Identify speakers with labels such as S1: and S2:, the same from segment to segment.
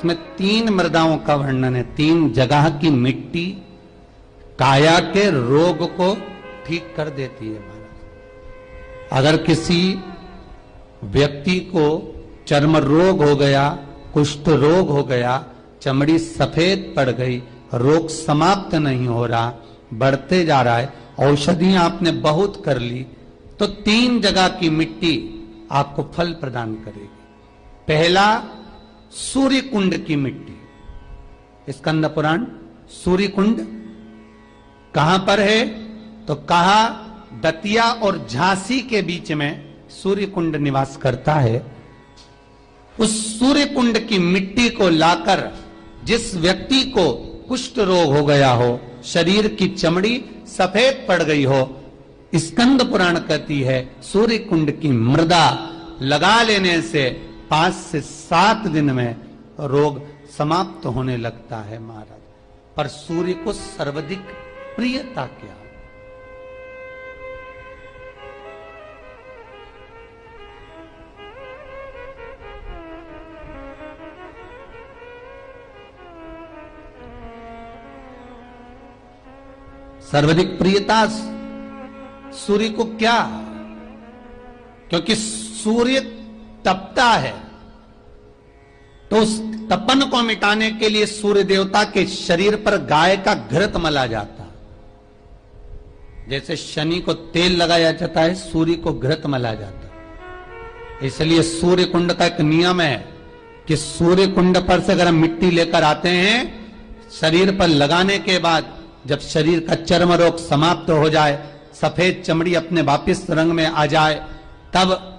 S1: इसमें 3 मृदाओं का वर्णन है। 3 जगह की मिट्टी काया के रोग को ठीक कर देती है महाराज। अगर किसी व्यक्ति को चर्म रोग हो गया, कुष्ठ रोग हो गया, चमड़ी सफेद पड़ गई, रोग समाप्त नहीं हो रहा, बढ़ते जा रहा है, औषधियां आपने बहुत कर ली, तो 3 जगह की मिट्टी आपको फल प्रदान करेगी। पहला, सूर्य कुंड की मिट्टी। स्कंद पुराण सूर्य कुंड कहां पर है? तो कहा दतिया और झांसी के बीच में सूर्य कुंड निवास करता है। उस सूर्य कुंड की मिट्टी को लाकर जिस व्यक्ति को कुष्ठ रोग हो गया हो, शरीर की चमड़ी सफेद पड़ गई हो, स्कंद पुराण कहती है सूर्य कुंड की मृदा लगा लेने से 5 से 7 दिन में रोग समाप्त होने लगता है महाराज। पर सूर्य को सर्वाधिक प्रियता क्या? सर्वाधिक प्रियता सूर्य को क्या? क्योंकि सूर्य तपता है, तो उस तपन को मिटाने के लिए सूर्य देवता के शरीर पर गाय का घृत मला जाता है। जैसे शनि को तेल लगाया जाता है, सूर्य को घृत मला जाता है। इसलिए सूर्य कुंड का एक नियम है कि सूर्य कुंड पर से अगर हम मिट्टी लेकर आते हैं, शरीर पर लगाने के बाद जब शरीर का चर्म रोग समाप्त हो जाए, सफेद चमड़ी अपने वापिस रंग में आ जाए, तब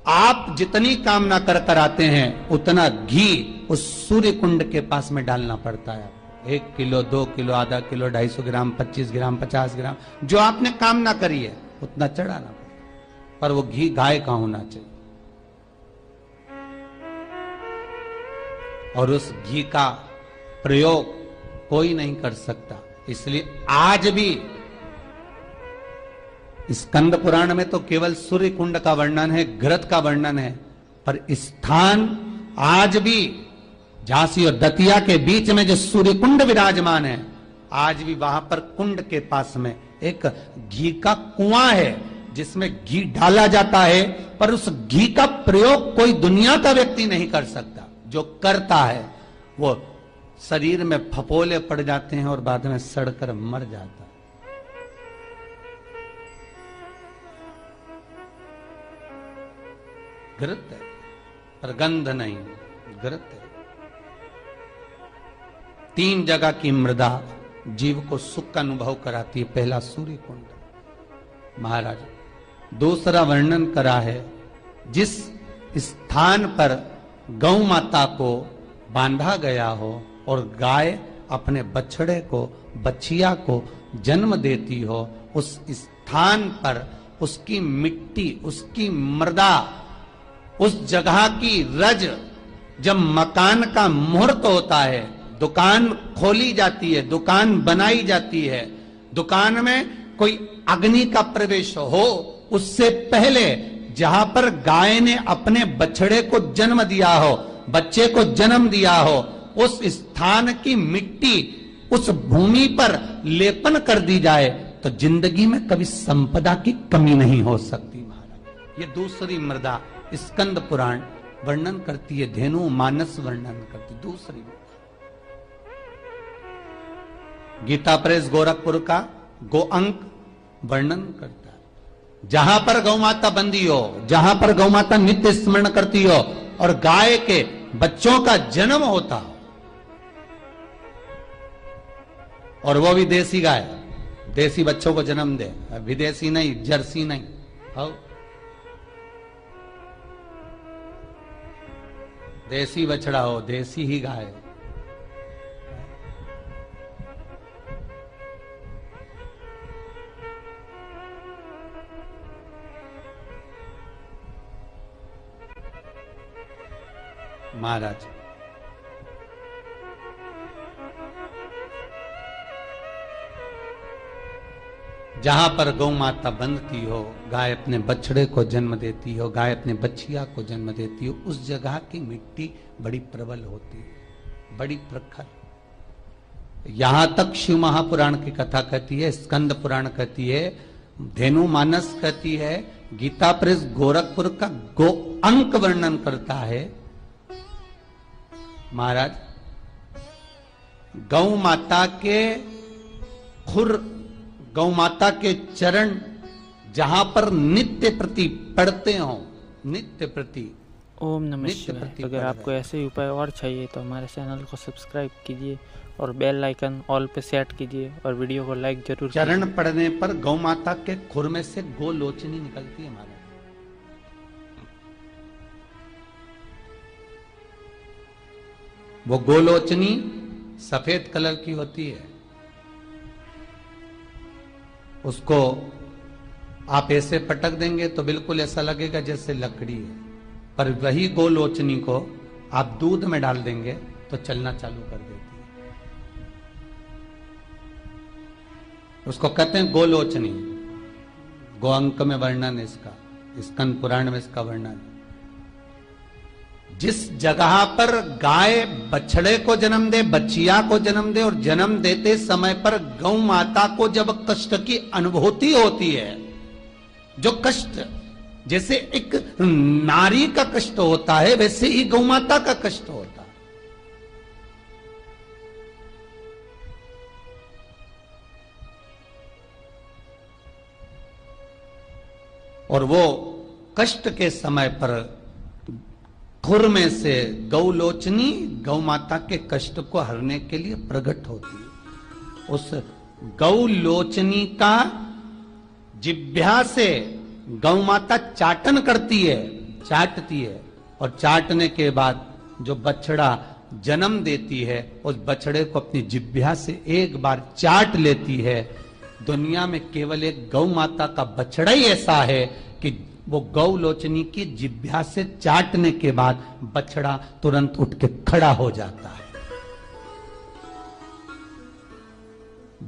S1: आप जितनी कामना कर आते हैं उतना घी उस सूर्य कुंड के पास में डालना पड़ता है। 1 किलो, 2 किलो, आधा किलो, 250 ग्राम, 25 ग्राम, 50 ग्राम, जो आपने कामना करी है उतना चढ़ाना पड़ता। पर वो घी गाय का होना चाहिए, और उस घी का प्रयोग कोई नहीं कर सकता। इसलिए आज भी स्कंद पुराण में तो केवल सूर्य कुंड का वर्णन है, घृत का वर्णन है, पर स्थान आज भी झांसी और दतिया के बीच में जो सूर्य कुंड विराजमान है, आज भी वहां पर कुंड के पास में एक घी का कुआं है जिसमें घी डाला जाता है, पर उस घी का प्रयोग कोई दुनिया का व्यक्ति नहीं कर सकता। जो करता है वो शरीर में फपोले पड़ जाते हैं और बाद में सड़कर मर जाता है। घृत है, पर गंध नहीं, घृत है। 3 जगह की मृदा जीव को सुख का अनुभव कराती है। पहला सूर्य कुंड महाराज। दूसरा वर्णन करा है, जिस स्थान पर गौ माता को बांधा गया हो और गाय अपने बछड़े को, बछिया को जन्म देती हो, उस स्थान पर उसकी मिट्टी, उसकी मृदा, उस जगह की रज, जब मकान का मुहूर्त होता है, दुकान खोली जाती है, दुकान बनाई जाती है, दुकान में कोई अग्नि का प्रवेश हो, उससे पहले जहां पर गाय ने अपने बछड़े को जन्म दिया हो, बच्चे को जन्म दिया हो, उस स्थान की मिट्टी उस भूमि पर लेपन कर दी जाए तो जिंदगी में कभी संपदा की कमी नहीं हो सकती महाराज। ये दूसरी मृदा स्कंद पुराण वर्णन करती है, धेनु मानस वर्णन करती। दूसरी गीता प्रेस गोरखपुर का गो अंक वर्णन करता है। जहां पर गौ माता बंदी हो, जहां पर गौ माता नित्य स्मरण करती हो और गाय के बच्चों का जन्म होता हो, और वो भी देसी गाय, देसी बच्चों को जन्म दे, विदेशी नहीं, जर्सी नहीं, हो देसी बछड़ा हो, देसी ही गाय। महाराज जहां पर गौ माता बंधती हो, गाय अपने बछड़े को जन्म देती हो, गाय अपने बछिया को जन्म देती हो, उस जगह की मिट्टी बड़ी प्रबल होती है। बड़ी प्रखर। यहां तक शिव महापुराण की कथा कहती है, स्कंद पुराण कहती है, धेनु मानस कहती है, गीता प्रेस गोरखपुर का गो अंक वर्णन करता है। महाराज गौ माता के खुर, गौ माता के चरण जहां पर नित्य प्रति पढ़ते हो, नित्य प्रति
S2: ओम नमः शिवाय। अगर आपको ऐसे ही उपाय और चाहिए तो हमारे चैनल को सब्सक्राइब कीजिए और बेल आइकन ऑल पे सेट कीजिए और वीडियो को लाइक जरूर कीजिए।
S1: चरण पड़ने पर गौ माता के खुर में से गोलोचनी निकलती है महाराज। वो गोलोचनी सफेद कलर की होती है। उसको आप ऐसे पटक देंगे तो बिल्कुल ऐसा लगेगा जैसे लकड़ी है, पर वही गोलोचनी को आप दूध में डाल देंगे तो चलना चालू कर देती है। उसको कहते हैं गोलोचनी। गो अंक में वर्णन इसका, स्कंद पुराण में इसका वर्णन। जिस जगह पर गाय बछड़े को जन्म दे, बच्चिया को जन्म दे, और जन्म देते समय पर गौ माता को जब कष्ट की अनुभूति होती है, जो कष्ट जैसे एक नारी का कष्ट होता है वैसे ही गौ माता का कष्ट होता है। और वो कष्ट के समय पर खुर में से गौलोचनी गौ माता के कष्ट को हरने के लिए प्रकट होती है। उस गौलोचनी का जिह्वा से गौ माता चाटन करती है, चाटती है, और चाटने के बाद जो बछड़ा जन्म देती है उस बछड़े को अपनी जिह्वा से एक बार चाट लेती है। दुनिया में केवल एक गौ माता का बछड़ा ही ऐसा है कि वो गौलोचनी की जिह्वा से चाटने के बाद बछड़ा तुरंत उठ के खड़ा हो जाता है।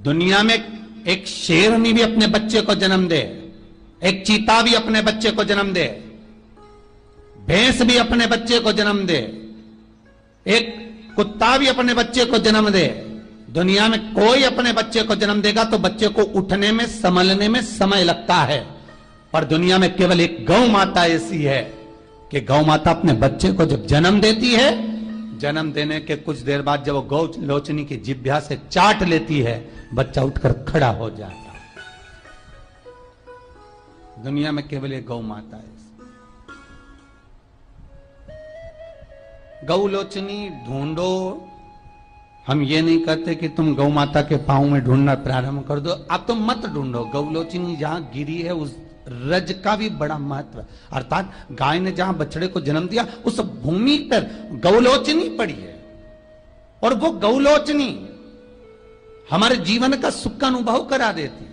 S1: दुनिया में एक शेरनी भी अपने बच्चे को जन्म दे, एक चीता भी अपने बच्चे को जन्म दे, भैंस भी अपने बच्चे को जन्म दे, एक कुत्ता भी अपने बच्चे को जन्म दे, दुनिया में कोई अपने बच्चे को जन्म देगा तो बच्चे को उठने में, संभलने में समय लगता है। पर दुनिया में केवल एक गौ माता ऐसी है कि गौ माता अपने बच्चे को जब जन्म देती है, जन्म देने के कुछ देर बाद जब वो गौ लोचनी की जिह्वा से चाट लेती है, बच्चा उठकर खड़ा हो जाता है। दुनिया में केवल एक गौ माता है। गौलोचनी ढूंढो, हम ये नहीं कहते कि तुम गौ माता के पांव में ढूंढना प्रारंभ कर दो, आप तो मत ढूंढो। गौलोचनी जहां गिरी है उस रज का भी बड़ा महत्व, अर्थात गाय ने जहां बछड़े को जन्म दिया उस भूमि पर गौलोचनी पड़ी है, और वो गौलोचनी हमारे जीवन का सुख का अनुभव करा देती है।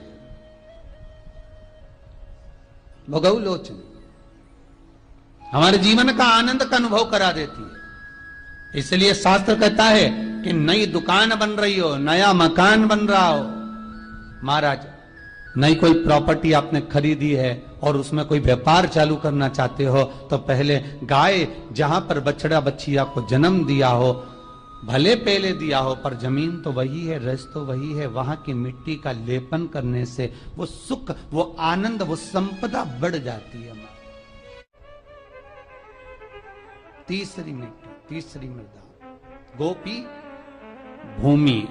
S1: वो गौलोचनी हमारे जीवन का आनंद का अनुभव करा देती है। इसलिए शास्त्र कहता है कि नई दुकान बन रही हो, नया मकान बन रहा हो, महाराज नई कोई प्रॉपर्टी आपने खरीदी है और उसमें कोई व्यापार चालू करना चाहते हो, तो पहले गाय जहां पर बछड़ा बच्चिया को जन्म दिया हो, भले पहले दिया हो, पर जमीन तो वही है, रस तो वही है, वहां की मिट्टी का लेपन करने से वो सुख, वो आनंद, वो संपदा बढ़ जाती है। तीसरी मिट्टी, तीसरी मृदा, गोपी भूमि।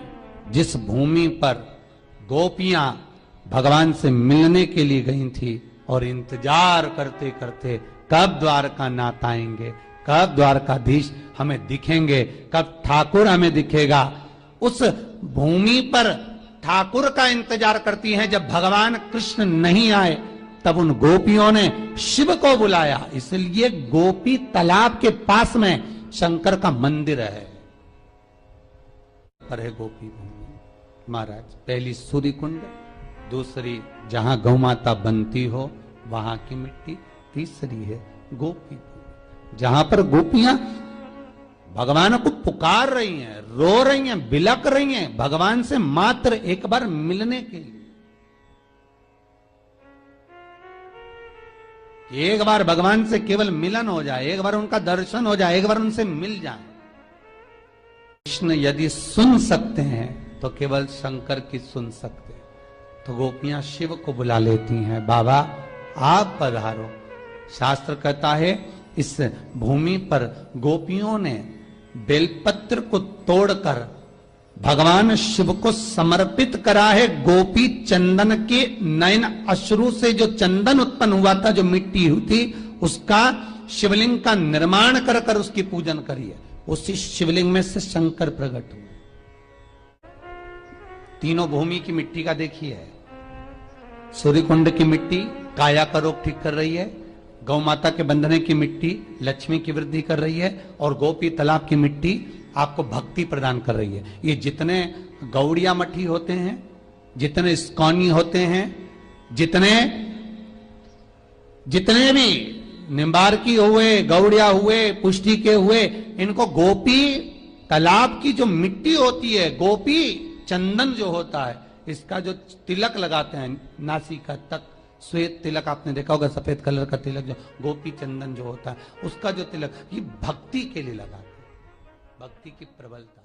S1: जिस भूमि पर गोपियां भगवान से मिलने के लिए गई थी और इंतजार करते करते कब द्वारका नाथ आएंगे, कब द्वारकाधीश हमें दिखेंगे, कब ठाकुर हमें दिखेगा, उस भूमि पर ठाकुर का इंतजार करती हैं। जब भगवान कृष्ण नहीं आए तब उन गोपियों ने शिव को बुलाया, इसलिए गोपी तालाब के पास में शंकर का मंदिर है, पर है गोपी भूमि। महाराज पहली सूर्य कुंड, दूसरी जहां गौ माता बनती हो वहां की मिट्टी, तीसरी है गोपी भूमि, जहां पर गोपियां भगवान को पुकार रही हैं, रो रही हैं, बिलक रही हैं भगवान से मात्र एक बार मिलने के लिए। एक बार भगवान से केवल मिलन हो जाए, एक बार उनका दर्शन हो जाए, एक बार उनसे मिल जाए। कृष्ण यदि सुन सकते हैं तो केवल शंकर की सुन सकते हैं। तो गोपियां शिव को बुला लेती हैं, बाबा आप पधारो। शास्त्र कहता है इस भूमि पर गोपियों ने बेलपत्र को तोड़कर भगवान शिव को समर्पित करा है। गोपी चंदन के नयन अश्रु से जो चंदन उत्पन्न हुआ था, जो मिट्टी हुई थी, उसका शिवलिंग का निर्माण कर कर उसकी पूजन करी है। उसी शिवलिंग में से शंकर प्रकट हुए। तीनों भूमि की मिट्टी का देखिए, सूर्यकुंड की मिट्टी काया का रोग ठीक कर रही है, गौ माता के बंधने की मिट्टी लक्ष्मी की वृद्धि कर रही है, और गोपी तालाब की मिट्टी आपको भक्ति प्रदान कर रही है। ये जितने गौड़िया मठी होते हैं, जितने इस्कॉनी होते हैं, जितने भी निम्बारकी हुए, गौड़िया हुए, पुष्टि के हुए, इनको गोपी तालाब की जो मिट्टी होती है, गोपी चंदन जो होता है, इसका जो तिलक लगाते हैं नासिका तक, श्वेत तिलक आपने देखा होगा, सफेद कलर का तिलक जो गोपी चंदन जो होता है, उसका जो तिलक, ये भक्ति के लिए लगाते हैं, भक्ति की प्रबलता।